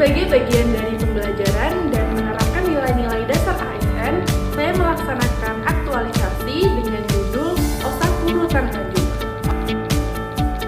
Sebagai bagian dari pembelajaran dan menerapkan nilai-nilai dasar ASN, saya melaksanakan aktualisasi dengan judul Osaku Rutan Nganjuk.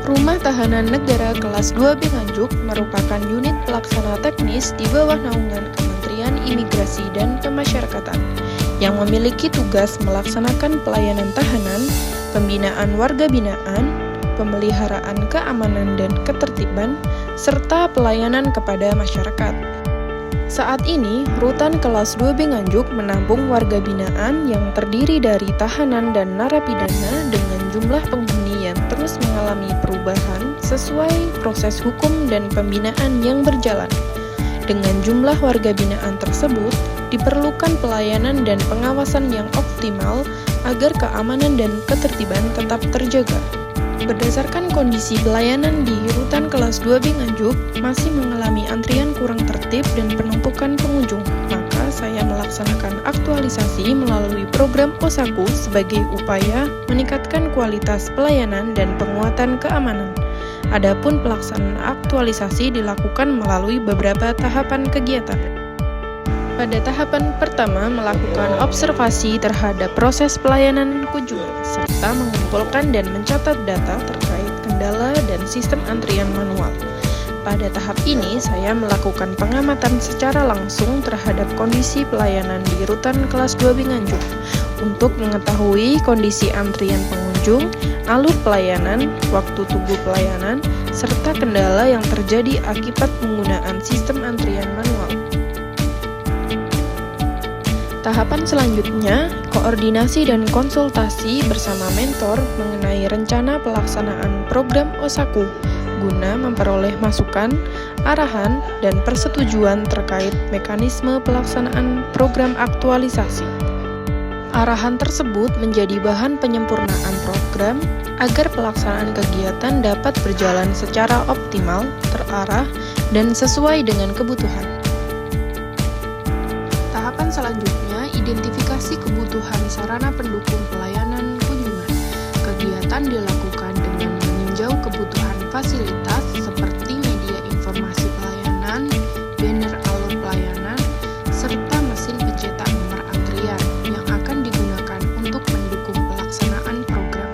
Rumah Tahanan Negara Kelas 2B Nganjuk merupakan unit pelaksana teknis di bawah naungan Kementerian Imigrasi dan Pemasyarakatan yang memiliki tugas melaksanakan pelayanan tahanan, pembinaan warga binaan, pemeliharaan keamanan dan ketertiban, serta pelayanan kepada masyarakat. Saat ini, Rutan Kelas 2B Nganjuk menampung warga binaan yang terdiri dari tahanan dan narapidana dengan jumlah penghuni yang terus mengalami perubahan sesuai proses hukum dan pembinaan yang berjalan. Dengan jumlah warga binaan tersebut, diperlukan pelayanan dan pengawasan yang optimal agar keamanan dan ketertiban tetap terjaga. Berdasarkan kondisi pelayanan di Rutan Kelas 2B Nganjuk masih mengalami antrian kurang tertib dan penumpukan pengunjung, maka saya melaksanakan aktualisasi melalui program Osaku sebagai upaya meningkatkan kualitas pelayanan dan penguatan keamanan. Adapun pelaksanaan aktualisasi dilakukan melalui beberapa tahapan kegiatan. Pada tahapan pertama, melakukan observasi terhadap proses pelayanan kunjungan, serta mengumpulkan dan mencatat data terkait kendala dan sistem antrian manual. Pada tahap ini, saya melakukan pengamatan secara langsung terhadap kondisi pelayanan di Rutan Kelas 2B Nganjuk untuk mengetahui kondisi antrian pengunjung, alur pelayanan, waktu tunggu pelayanan, serta kendala yang terjadi akibat penggunaan sistem antrian manual. Tahapan selanjutnya, koordinasi dan konsultasi bersama mentor mengenai rencana pelaksanaan program Osaku guna memperoleh masukan, arahan, dan persetujuan terkait mekanisme pelaksanaan program aktualisasi. Arahan tersebut menjadi bahan penyempurnaan program agar pelaksanaan kegiatan dapat berjalan secara optimal, terarah, dan sesuai dengan kebutuhan. Tahapan selanjutnya, identifikasi kebutuhan sarana pendukung pelayanan kunjungan. Kegiatan dilakukan dengan meninjau kebutuhan fasilitas seperti media informasi pelayanan, banner alur pelayanan, serta mesin pencetak nomor antrian yang akan digunakan untuk mendukung pelaksanaan program.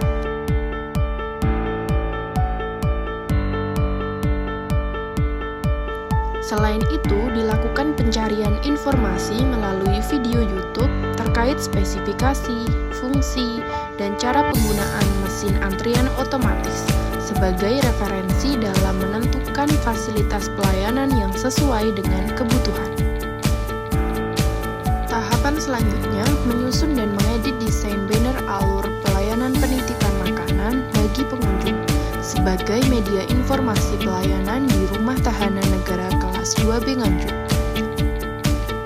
Selain itu, dilakukan pencarian informasi melalui video YouTube terkait spesifikasi, fungsi, dan cara penggunaan mesin antrian otomatis sebagai referensi dalam menentukan fasilitas pelayanan yang sesuai dengan kebutuhan. Tahapan selanjutnya, menyusun dan mengedit desain banner alur pelayanan penitipan makanan bagi pengunjung sebagai media informasi pelayanan di Rumah Tahanan Negara Kelas 2B Nganjuk.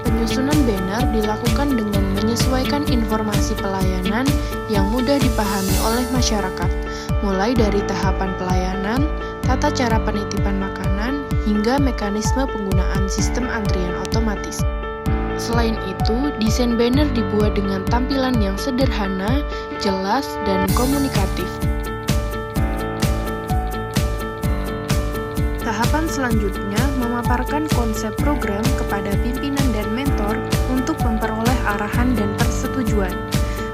Penyusunan banner dilakukan dengan menyesuaikan informasi pelayanan yang mudah dipahami oleh masyarakat, mulai dari tahapan pelayanan, tata cara penitipan makanan, hingga mekanisme penggunaan sistem antrian otomatis. Selain itu, desain banner dibuat dengan tampilan yang sederhana, jelas, dan komunikatif. Tahapan selanjutnya memaparkan konsep program kepada pimpinan dan mentor untuk memperoleh arahan dan persetujuan.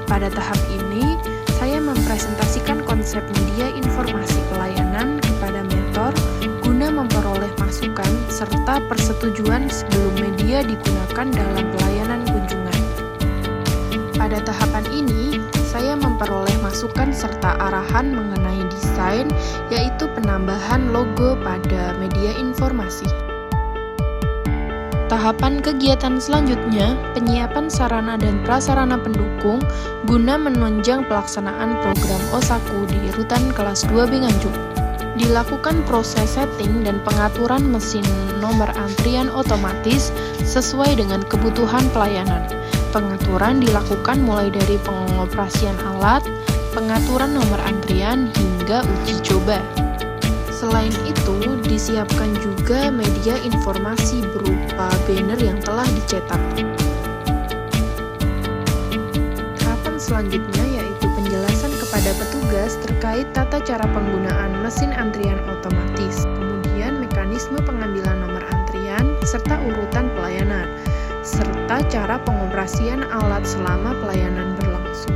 Pada tahap ini, saya mempresentasikan konsep media informasi pelayanan kepada mentor guna memperoleh masukan serta persetujuan sebelum media digunakan dalam pelayanan kunjungan. Pada tahapan ini, saya memperoleh masukan serta arahan mengenai desain, yaitu penambahan logo pada media informasi. Tahapan kegiatan selanjutnya, penyiapan sarana dan prasarana pendukung guna menunjang pelaksanaan program Osaku di Rutan Kelas 2B Nganjuk. Dilakukan proses setting dan pengaturan mesin nomor antrian otomatis sesuai dengan kebutuhan pelayanan. Pengaturan dilakukan mulai dari pengoperasian alat, pengaturan nomor antrian, hingga uji coba. Selain itu, disiapkan juga media informasi berupa banner yang telah dicetak. Tahapan selanjutnya yaitu penjelasan kepada petugas terkait tata cara penggunaan mesin antrian otomatis, kemudian mekanisme pengambilan nomor antrian, antrian serta urutan pelayanan, serta cara pengoperasian alat selama pelayanan berlangsung.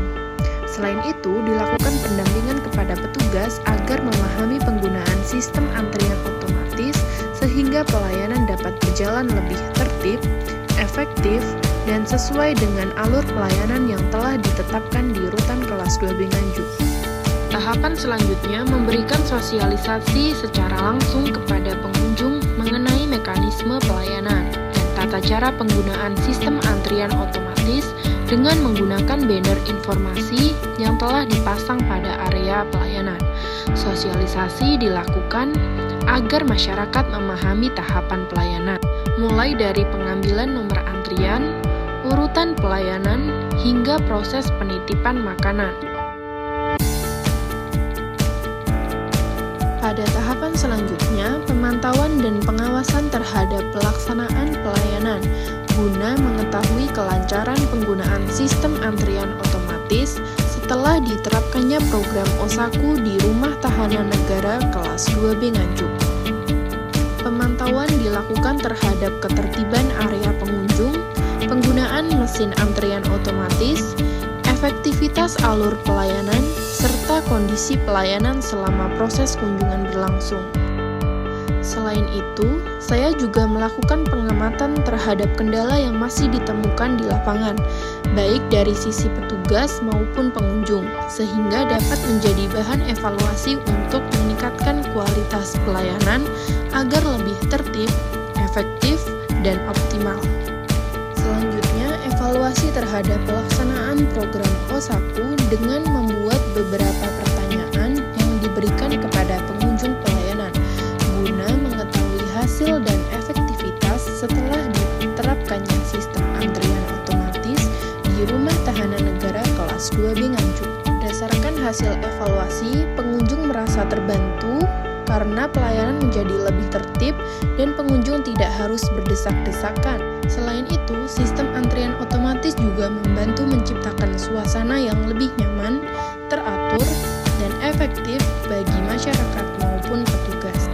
Selain itu, dilakukan pendampingan kepada petugas agar memahami penggunaan sistem antrian otomatis sehingga pelayanan dapat berjalan lebih tertib, efektif, dan sesuai dengan alur pelayanan yang telah ditetapkan di rutan kelas 2B Nganjuk. Tahapan selanjutnya memberikan sosialisasi secara langsung kepada pengunjung mengenai mekanisme pelayanan dan tata cara penggunaan sistem antrian otomatis dengan menggunakan banner informasi yang telah dipasang pada area pelayanan. Sosialisasi dilakukan agar masyarakat memahami tahapan pelayanan, mulai dari pengambilan nomor antrian, urutan pelayanan, hingga proses penitipan makanan. Pada tahapan selanjutnya, pemantauan dan pengawasan terhadap pelaksanaan pelayanan guna mengetahui kelancaran penggunaan sistem antrian otomatis setelah diterapkannya program Osaku di Rumah Tahanan Negara kelas 2B Nganjuk. Pemantauan dilakukan terhadap ketertiban area pengunjung, penggunaan mesin antrian otomatis, efektivitas alur pelayanan, serta kondisi pelayanan selama proses kunjungan berlangsung. Selain itu, saya juga melakukan pengamatan terhadap kendala yang masih ditemukan di lapangan, baik dari sisi petugas maupun pengunjung, sehingga dapat menjadi bahan evaluasi untuk meningkatkan kualitas pelayanan agar lebih tertib, efektif, dan optimal. Selanjutnya, evaluasi terhadap pelaksanaan program Osaku dengan membuat beberapa pertanyaan yang diberikan kepada pengunjung pelayanan guna mengetahui hasil dan efektivitas setelah diterapkannya sistem antrian otomatis di Rumah Tahanan Negara kelas 2B Nganjuk. Berdasarkan hasil evaluasi, pengunjung merasa terbantu karena pelayanan menjadi lebih tertib dan pengunjung tidak harus berdesak-desakan. Selain itu, sistem antrian otomatis juga membantu menciptakan suasana yang lebih nyaman, teratur, dan efektif bagi masyarakat maupun petugas.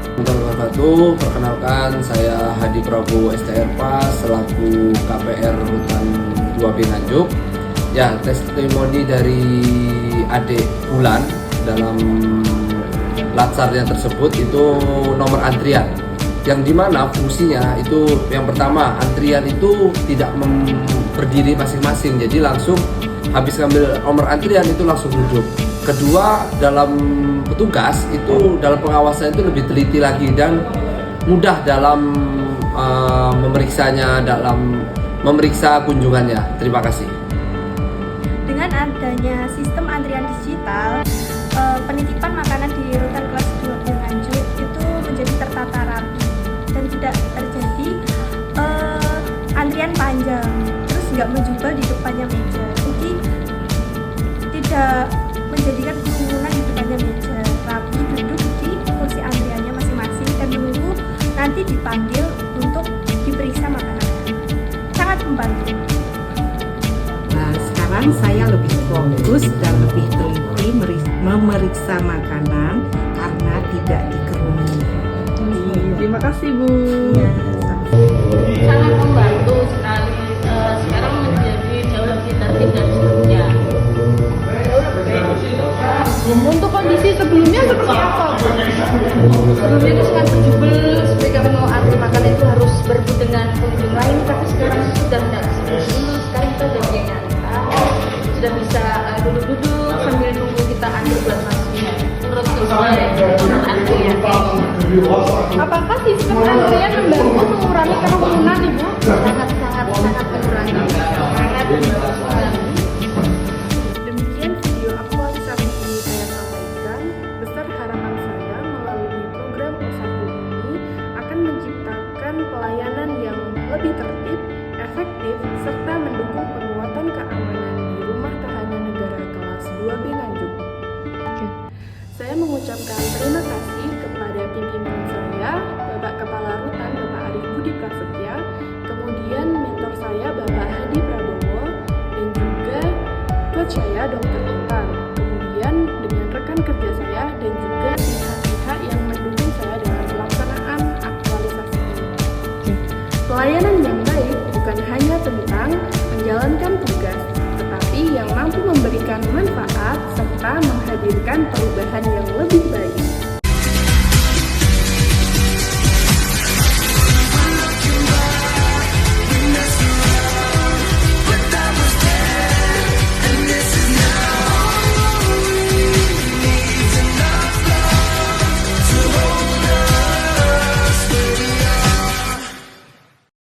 Perkenalkan, saya Hadi Prabowo STRPA selaku KPR Rutan 2B Nganjuk. Ya, testimoni dari adik Bulan dalam latsarnya tersebut itu nomor antrian, yang dimana fungsinya itu yang pertama, antrian itu tidak berdiri masing-masing, jadi langsung habis ngambil nomor antrian itu langsung duduk. Kedua, dalam petugas itu dalam pengawasan itu lebih teliti lagi dan mudah dalam memeriksanya, dalam memeriksa kunjungannya. Terima kasih. Dengan adanya sistem antrian digital, penitipan makanan di rutan kelas 2B Nganjuk itu menjadi tertata rapi dan tidak terjadi antrian panjang, terus nggak menjubel di depannya meja, jadi tidak menjadikan kerumunan di depannya meja, rapi duduk di kursi antriannya masing-masing dan menunggu nanti dipanggil untuk diperiksa makanannya. Sangat membantu. Nah, sekarang saya lebih fokus dan lebih teliti memeriksa makanan karena tidak dikerumuni. Terima kasih, Bu. Ya, Sangat membantu sekali. Sekarang menjadi jauh lebih tertib dari sebelumnya. Untuk kondisi sebelumnya seperti apa, Bu? Sebelumnya itu sangat berjubel, ketika mau antri makan itu harus berebut dengan pengunjung lain, tapi sekarang sudah tidak seperti dulu. Sekarang kita sudah punya nyantai, sudah bisa duduk-duduk sambil nunggu kita antri buat masuknya. Menurut saya, antrian. Apakah sistem antrian membantu mengurangi kerumunan, Ibu? Sangat mengurangi. Sangat membantu. Demikian video aktualisasi ini saya sampaikan. Besar harapan saya melalui program Osaku ini akan menciptakan pelayanan yang lebih tertib, efektif, serta mendukung penguatan keamanan di Rumah Tahanan Negara kelas 2B Nganjuk. Saya mengucapkan terima kasih kepada pimpinan saya, Bapak Kepala Rutan Bapak Arif Budi Prasetya, kemudian mentor saya Bapak Hadi Prabowo, dan juga coach saya Dr. Intan, kemudian dengan rekan kerja saya dan juga pihak-pihak yang mendukung saya dalam pelaksanaan aktualisasi ini. menjalankan tugas, tetapi yang mampu memberikan manfaat serta menghadirkan perubahan yang lebih baik.